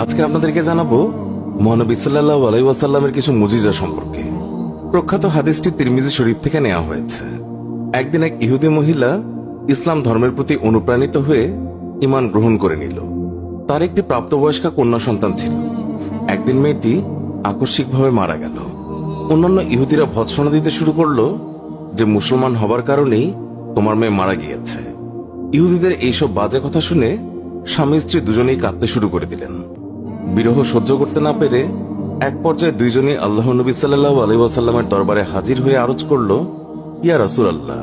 আজকে আপনাদেরকে জানাবো মহানবী সাল্লাল্লাহু আলাইহি ওয়াসাল্লামের কিছু মুজিজা সম্পর্কে। প্রখ্যাত হাদিসটি তিরমিজি শরীফ থেকে নেওয়া হয়েছে। একদিন এক ইহুদি মহিলা ইসলাম ধর্মের প্রতি অনুপ্রাণিত হয়ে ঈমান গ্রহণ করে নিল। তার একটি প্রাপ্তবয়স্কা কন্যা সন্তান ছিল। একদিন মেয়েটি আকস্মিকভাবে মারা গেল। অন্যান্য ইহুদিরা ভৎসনা দিতে শুরু করলো যে মুসলমান হবার কারণেই তোমার মেয়ে মারা গিয়েছে। ইহুদিদের এইসব বাজে কথা শুনে স্বামী স্ত্রী দুজনেই কাঁদতে শুরু করে দিলেন। বিরহ সহ্য করতে না পেরে এক পর্যায়ে দুইজনই আল্লাহ নবী সাল্লাল্লাহু আলাইহি ওয়াসাল্লামের দরবারে হাজির হয়ে আরজ করল, ইয়া রাসূলুল্লাহ,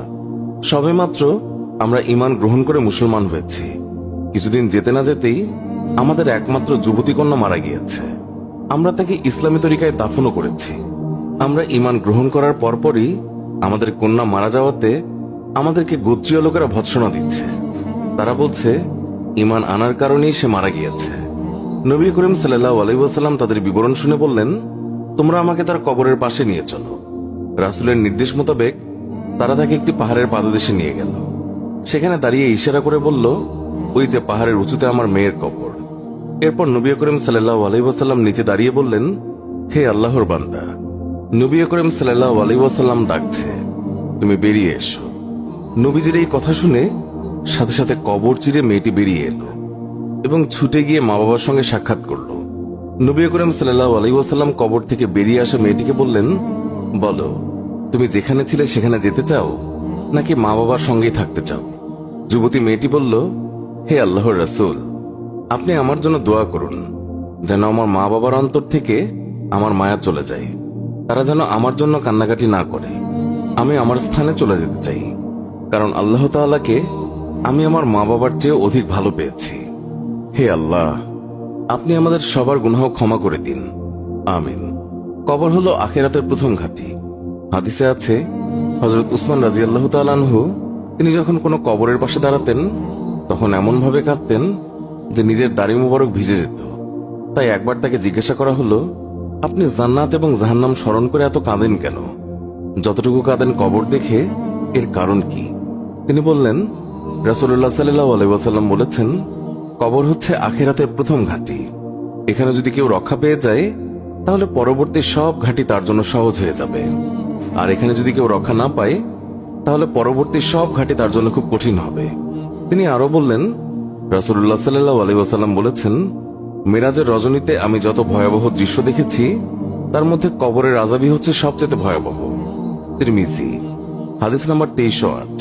সবেমাত্র আমরা ঈমান গ্রহণ করে মুসলমান হয়েছি। কিছুদিন যেতে না যেতেই আমাদের একমাত্র যুবতী কন্যা মারা গিয়েছে। আমরা তাকে ইসলামী তরিকায় দাফনও করেছি। আমরা ঈমান গ্রহণ করার পরপরই আমাদের কন্যা মারা যাওয়াতে আমাদেরকে গোত্রীয় লোকেরা ভৎসনা দিচ্ছে। তারা বলছে ঈমান আনার কারণেই সে মারা গিয়েছে। নবী করিম সাল্লাল্লাহু আলাইহি ওয়াসাল্লাম তাদের বিবরণ শুনে বললেন, তোমরা আমাকে তার কবরের পাশে নিয়ে চলো। রাসূলের নির্দেশ মোতাবেক তারা তাকে একটি পাহাড়ের পাদদেশে নিয়ে গেল। সেখানে দাঁড়িয়ে ইশারা করে বলল, ওই যে পাহাড়ের উঁচুতে আমার মেয়ের কবর। এরপর নবী করিম সাল্লাল্লাহু আলাইহি ওয়াসাল্লাম নিচে দাঁড়িয়ে বললেন, হে আল্লাহর বান্দা। নবী করিম সাল্লাল্লাহু আলাইহি ওয়াসাল্লাম ডাকছে, তুমি বেরিয়ে এসো। নবীজির এই কথা শুনে সাথে সাথে কবর চিরে মেয়েটি বেরিয়ে এলো এবং ছুটে গিয়ে মা বাবার সঙ্গে সাক্ষাৎ করল। নবী করিম সাল্লাল্লাহু আলাইহি ওয়াসাল্লাম কবর থেকে বেরিয়ে আসা মেয়েটিকে বললেন, বলো, তুমি যেখানে ছিলে সেখানে যেতে চাও নাকি মা বাবার সঙ্গেই থাকতে চাও? যুবতী মেয়েটি বলল, হে আল্লাহর রাসূল, আপনি আমার জন্য দোয়া করুন যেন আমার মা বাবার অন্তর থেকে আমার মায়া চলে যায়। তারা যেন আমার জন্য কান্নাকাটি না করে। আমি আমার স্থানে চলে যেতে চাই, কারণ আল্লাহ তাআলাকে আমি আমার মা বাবার চেয়ে অধিক ভালো পেয়েছি। হে আল্লাহ, আপনি আমাদের সবার গুনাহ ক্ষমা করে দিন, আমিন। কবর হলো আখিরাতের প্রথম ঘাঁটি। হাদিসে আছে, হযরত উসমান রাদিয়াল্লাহু তাআলা আনহু তিনি যখন কোনো কবরের পাশে দাঁড়াতেন তখন এমন ভাবে কাঁদতেন যে নিজের দাড়ি মুবারক ভিজে যেত। তাই একবার তাকে জিজ্ঞাসা করা হলো, আপনি জান্নাত এবং জাহান্নাম স্মরণ করে এত কাঁদেন কেন? যতটুকু কাঁদেন কবর দেখে, এর কারণ কি? তিনি বললেন, রাসূলুল্লাহ সাল্লাল্লাহু আলাইহি ওয়াসাল্লাম বলেছেন, কবর হচ্ছে আখিরাতের প্রথম ঘাঁটি। এখানে যদি কেউ রক্ষা পেয়ে যায় তাহলে পরবর্তী সব ঘাঁটি তার জন্য সহজ হয়ে যাবে, আর এখানে যদি কেউ রক্ষা না পায় তাহলে পরবর্তী সব ঘাঁটি তার জন্য খুব কঠিন হবে। তিনি আরো বললেন, রাসূলুল্লাহ সাল্লাল্লাহু আলাইহি ওয়াসাল্লাম বলেছেন, মিরাজের রজনীতে আমি যত ভয়াবহ দৃশ্য দেখেছি তার মধ্যে কবরের আযাবই হচ্ছে সবচেয়ে ভয়াবহ। তিরমিজি, হাদিস নাম্বার 2308।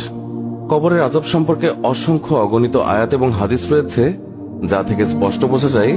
কবরের আযাব সম্পর্কে অসংখ্য অগণিত আয়াত এবং হাদিস রয়েছে, যা থেকে স্পষ্ট বোঝা যায়